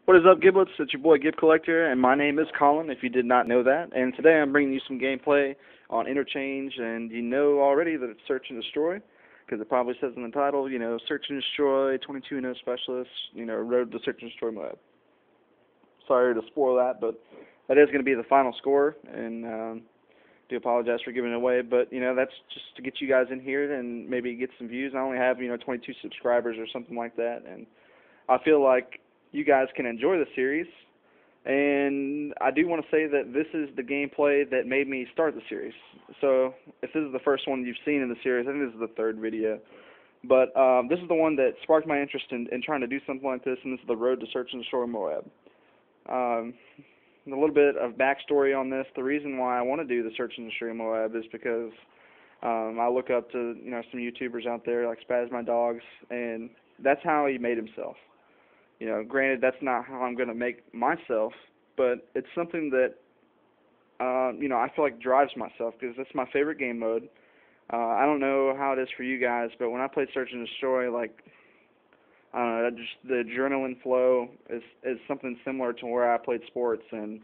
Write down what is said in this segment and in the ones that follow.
What is up, Giblets? It's your boy GibCollector, and my name is Colin, if you did not know that. And today I'm bringing you some gameplay on Interchange, and you know already that it's Search and Destroy, because it probably says in the title, you know, Search and Destroy, 22-0 Specialist, you know, Road to Search and Destroy MOAB. Sorry to spoil that, but that is going to be the final score, and do apologize for giving it away, but, you know, that's just to get you guys in here and maybe get some views. I only have, 22 subscribers or something like that, and I feel like you guys can enjoy the series, and I do want to say that this is the gameplay that made me start the series. So if this is the first one you've seen in the series, I think this is the third video, but this is the one that sparked my interest in trying to do something like this, and this is the Road to Search and Destroy MOAB. A little bit of backstory on this. The reason why I want to do the Search and Destroy MOAB is because I look up to some YouTubers out there like Spaz My Dogs, and that's how he made himself. Granted, that's not how I'm going to make myself, but it's something that, I feel like drives myself, because that's my favorite game mode. I don't know how it is for you guys, but when I play Search and Destroy, like, I don't know, just the adrenaline flow is something similar to where I played sports, and,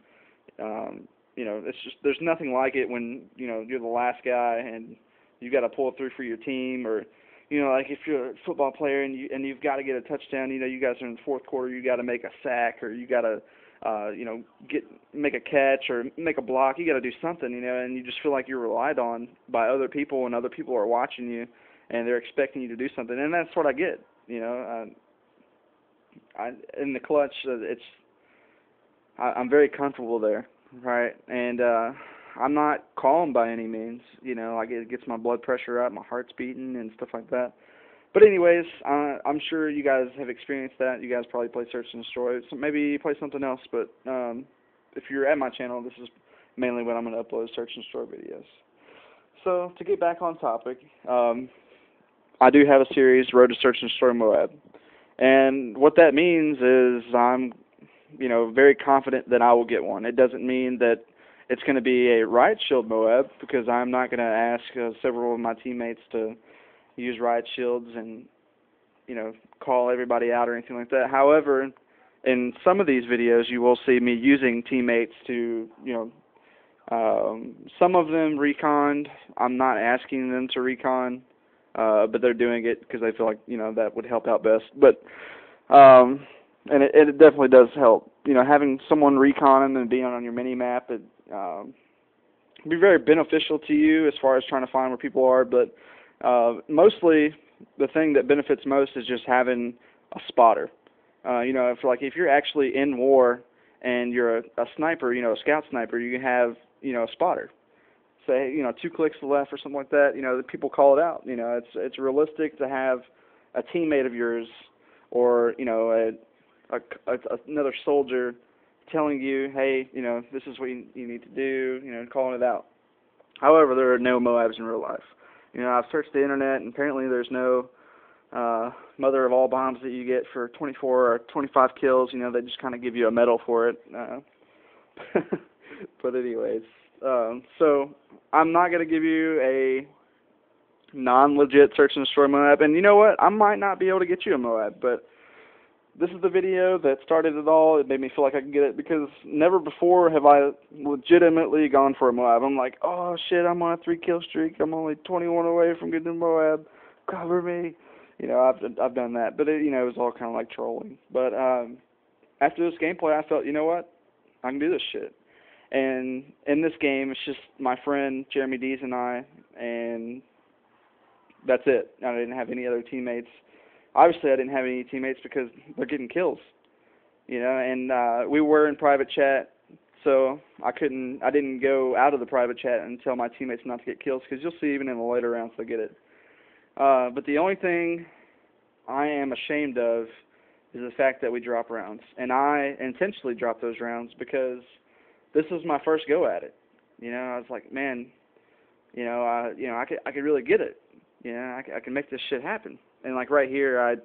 it's just, there's nothing like it when, you're the last guy and you got to pull it through for your team, or like if you're a football player and you've got to get a touchdown, you guys are in the fourth quarter, you got to make a sack, or you got to, make a catch or make a block. You got to do something, and you just feel like you're relied on by other people, and other people are watching you, and they're expecting you to do something, and that's what I get. In the clutch, I'm very comfortable there, right? And I'm not calm by any means, like it gets my blood pressure up, my heart's beating and stuff like that. But anyways, I'm sure you guys have experienced that. You guys probably play Search and Destroy. So maybe you play something else, but if you're at my channel, this is mainly when I'm going to upload Search and Destroy videos. So to get back on topic, I do have a series, Road to Search and Destroy MOAB. And what that means is I'm, very confident that I will get one. It doesn't mean that it's going to be a riot shield MOAB, because I'm not going to ask several of my teammates to use riot shields and, call everybody out or anything like that. However, in some of these videos, you will see me using teammates to, some of them reconned. I'm not asking them to recon, but they're doing it because they feel like, that would help out best. But, and it definitely does help. Having someone reconning and being on your mini-map, it be very beneficial to you as far as trying to find where people are, but mostly the thing that benefits most is just having a spotter. If you're actually in war and you're a sniper, a scout sniper, you can have, a spotter. Say, 2 clicks to the left or something like that, the people call it out. It's realistic to have a teammate of yours or, another soldier telling you, hey, this is what you need to do, calling it out. However, there are no MOABs in real life. I've searched the internet, and apparently there's no mother of all bombs that you get for 24 or 25 kills. They just kind of give you a medal for it. But anyways, so I'm not going to give you a non-legit Search and Destroy MOAB. And you know what? I might not be able to get you a MOAB, but this is the video that started it all. It made me feel like I could get it, because never before have I legitimately gone for a MOAB. I'm like, oh shit, I'm on a 3-kill streak. I'm only 21 away from getting a MOAB. Cover me. I've done that, but it was all kind of like trolling. But after this gameplay, I felt, you know what? I can do this shit. And in this game, it's just my friend Jeremy Dees and I, and that's it. I didn't have any other teammates. Obviously, I didn't have any teammates because they're getting kills, and we were in private chat, so I didn't go out of the private chat and tell my teammates not to get kills, because you'll see even in the later rounds they'll get it. But the only thing I am ashamed of is the fact that we drop rounds, and I intentionally dropped those rounds because this was my first go at it. I was like, man, I could really get it. I can make this shit happen. And like right here, I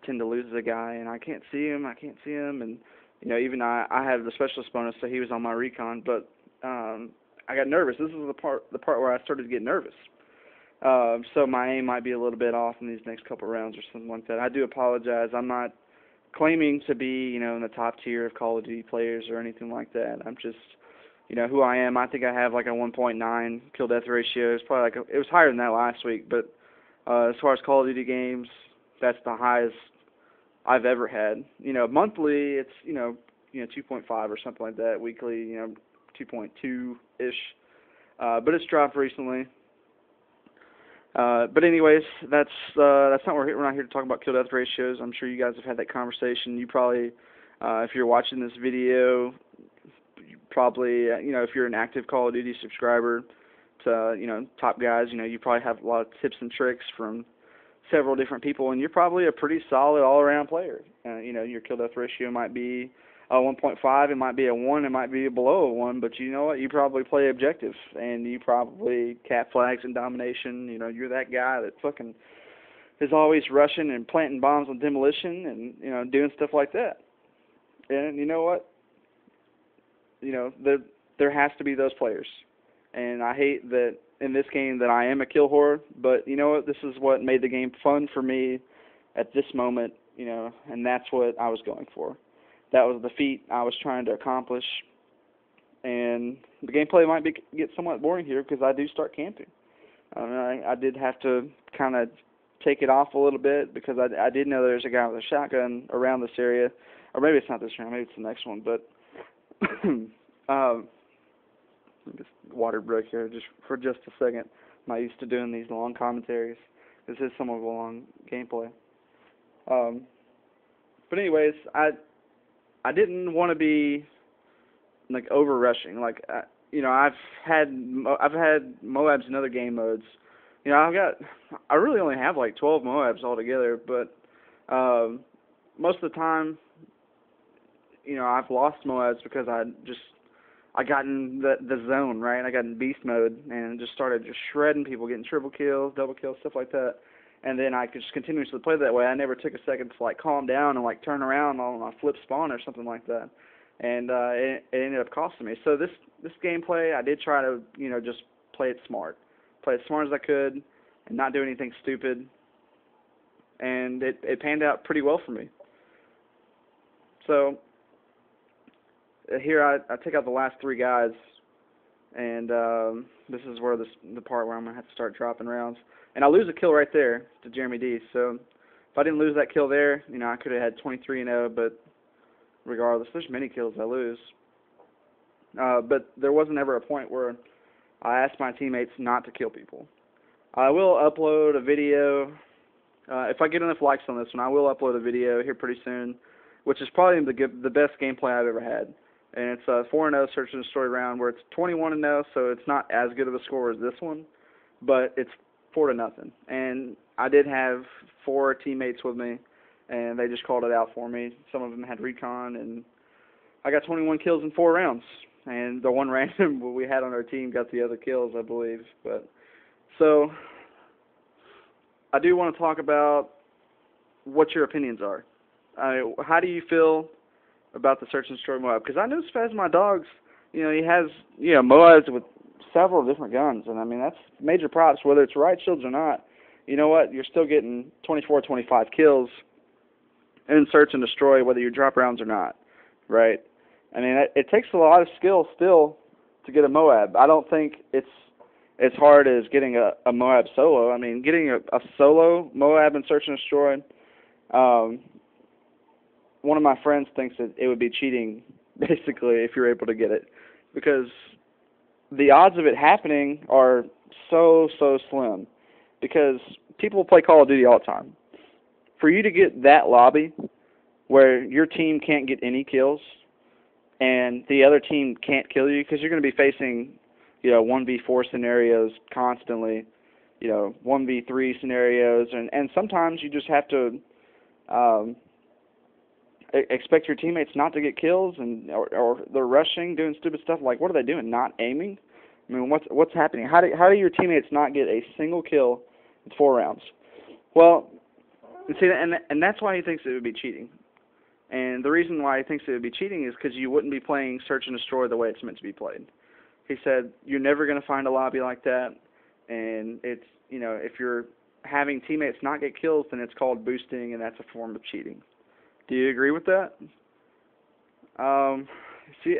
tend to lose the guy, and I can't see him, and even I had the specialist bonus, so he was on my recon, but I got nervous. This is the part where I started to get nervous. So my aim might be a little bit off in these next couple rounds or something like that. I do apologize. I'm not claiming to be, in the top tier of Call of Duty players or anything like that. I'm just, who I am. I think I have like a 1.9 kill death ratio. It's probably it was higher than that last week, but as far as Call of Duty games, that's the highest I've ever had. Monthly it's 2.5 or something like that. Weekly, 2.2-ish. But it's dropped recently. But anyways, that's not we're not here to talk about kill death ratios. I'm sure you guys have had that conversation. You probably, if you're watching this video, you probably, if you're an active Call of Duty subscriber to, top guys, you probably have a lot of tips and tricks from several different people, and you're probably a pretty solid all-around player. Your kill death ratio might be 1.5, it might be a 1, it might be below a 1, but you know what? You probably play objective, and you probably cap flags and domination. You're that guy that fucking is always rushing and planting bombs on demolition and, doing stuff like that. And you know what? There has to be those players. And I hate that in this game that I am a kill whore, but you know what? This is what made the game fun for me at this moment, and that's what I was going for. That was the feat I was trying to accomplish, and the gameplay might get somewhat boring here because I do start camping. I did have to kind of take it off a little bit because I did know there's a guy with a shotgun around this area, or maybe it's not this round, maybe it's the next one, but just water break here just for just a second. I'm not used to doing these long commentaries. This is somewhat of a long gameplay. But anyways, I didn't want to be like over rushing. Like I've had MOABs in other game modes. I really only have like 12 MOABs altogether, but most of the time, I've lost MOABs because I got in the zone, right? I got in beast mode and just started shredding people, getting triple kills, double kills, stuff like that. And then I could just continuously play that way. I never took a second to calm down and turn around on a flip spawn or something like that. And it ended up costing me. So this gameplay, I did try to just play it smart as I could, and not do anything stupid. And it panned out pretty well for me. So here I take out the last 3 guys, and this is where the part where I'm gonna have to start dropping rounds. And I lose a kill right there to Jeremy D. So if I didn't lose that kill there, I could have had 23-0. But regardless, there's many kills I lose. But there wasn't ever a point where I asked my teammates not to kill people. I will upload a video. If I get enough likes on this one, I will upload a video here pretty soon, which is probably the best gameplay I've ever had. And it's a 4-0 search and destroy round where it's 21-0, so it's not as good of a score as this one, but it's 4-0. And I did have 4 teammates with me, and they just called it out for me. Some of them had recon, and I got 21 kills in 4 rounds. And the one random we had on our team got the other kills, I believe. But so I do want to talk about what your opinions are. How do you feel about the search and destroy MOAB? Because I know Spaz Dogs, he has MOABs with several different guns, and I mean that's major props. Whether it's riot shields or not, you know what? You're still getting 24, 25 kills in search and destroy, whether you drop rounds or not, right? I mean it takes a lot of skill still to get a MOAB. I don't think it's as hard as getting a MOAB solo. I mean getting a solo MOAB in search and destroy. One of my friends thinks that it would be cheating, basically, if you're able to get it, because the odds of it happening are so slim, because people play Call of Duty all the time. For you to get that lobby where your team can't get any kills and the other team can't kill you, because you're going to be facing 1v4 scenarios constantly, 1v3 scenarios, and sometimes you just have to expect your teammates not to get kills, or they're rushing, doing stupid stuff. Like, what are they doing? Not aiming? I mean, what's happening? How do your teammates not get a single kill in 4 rounds? Well, see, and that's why he thinks it would be cheating. And the reason why he thinks it would be cheating is because you wouldn't be playing search and destroy the way it's meant to be played. He said you're never going to find a lobby like that, and it's if you're having teammates not get kills, then it's called boosting, and that's a form of cheating. Do you agree with that? Um, see,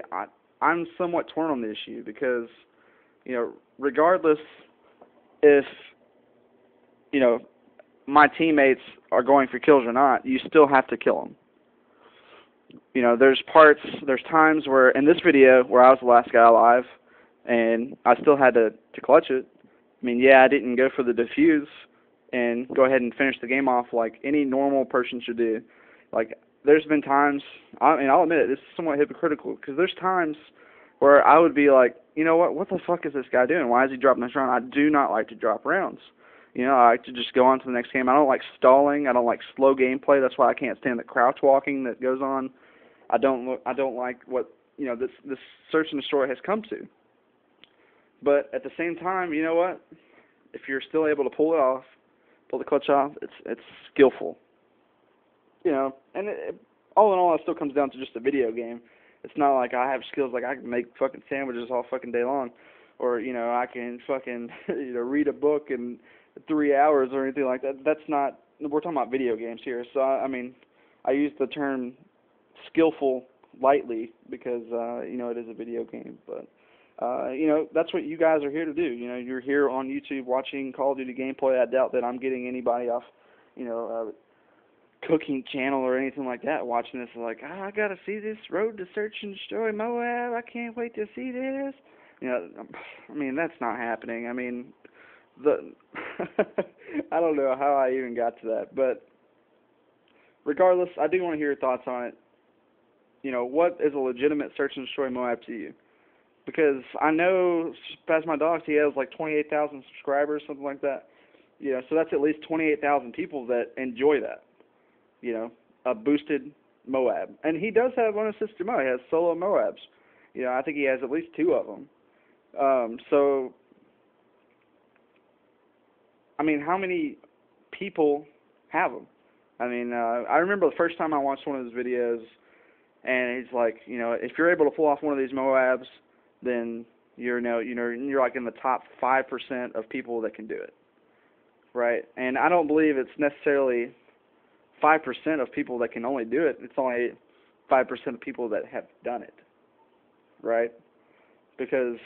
I'm somewhat torn on the issue because, regardless if, you know, my teammates are going for kills or not, you still have to kill them. There's times where, in this video, where I was the last guy alive, and I still had to clutch it. I mean, yeah, I didn't go for the defuse and go ahead and finish the game off like any normal person should do. Like, there's been times, I'll admit it, this is somewhat hypocritical, because there's times where I would be like, you know what the fuck is this guy doing? Why is he dropping this round? I do not like to drop rounds. I like to just go on to the next game. I don't like stalling. I don't like slow gameplay. That's why I can't stand the crouch walking that goes on. I don't like what this search and destroy has come to. But at the same time, you know what? If you're still able to pull it off, pull the clutch off, it's skillful. And all in all, it still comes down to just a video game. It's not like I have skills like I can make fucking sandwiches all fucking day long, or I can fucking read a book in 3 hours or anything like that. That's not. We're talking about video games here. So I use the term skillful lightly because it is a video game, but that's what you guys are here to do. You're here on YouTube watching Call of Duty gameplay. I doubt that I'm getting anybody off cooking channel or anything like that watching this like, I gotta see this Road to Search and Destroy Moab, I can't wait to see this. That's not happening. I don't know how I even got to that, but regardless, I do want to hear your thoughts on it. What is a legitimate Search and Destroy Moab to you? Because I know, past my dogs, he has like 28,000 subscribers, something like that. So that's at least 28,000 people that enjoy that. A boosted Moab. And he does have unassisted Moab. He has solo Moabs. I think he has at least 2 of them. How many people have them? I remember the first time I watched one of his videos, and he's like, if you're able to pull off one of these Moabs, then you're like in the top 5% of people that can do it, right? And I don't believe it's necessarily 5% of people that can only do it. It's only 5% of people that have done it, right? Because